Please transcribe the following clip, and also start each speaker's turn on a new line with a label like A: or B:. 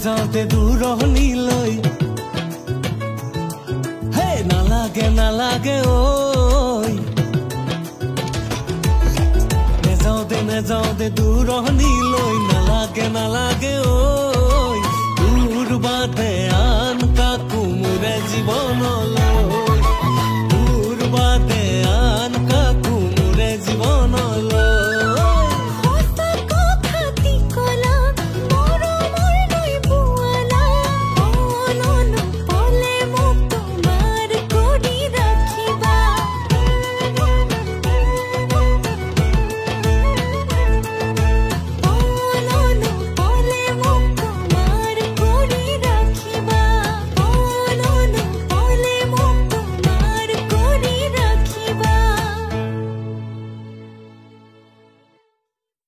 A: নেযাওঁতে দূৰণিলৈ হে নালাগে নালাগে ঐ নেযাওঁতে দূৰণিলৈ নালাগে নালাগে ঐ তোৰ বাদে আন কাকো মোৰে জীৱনলৈ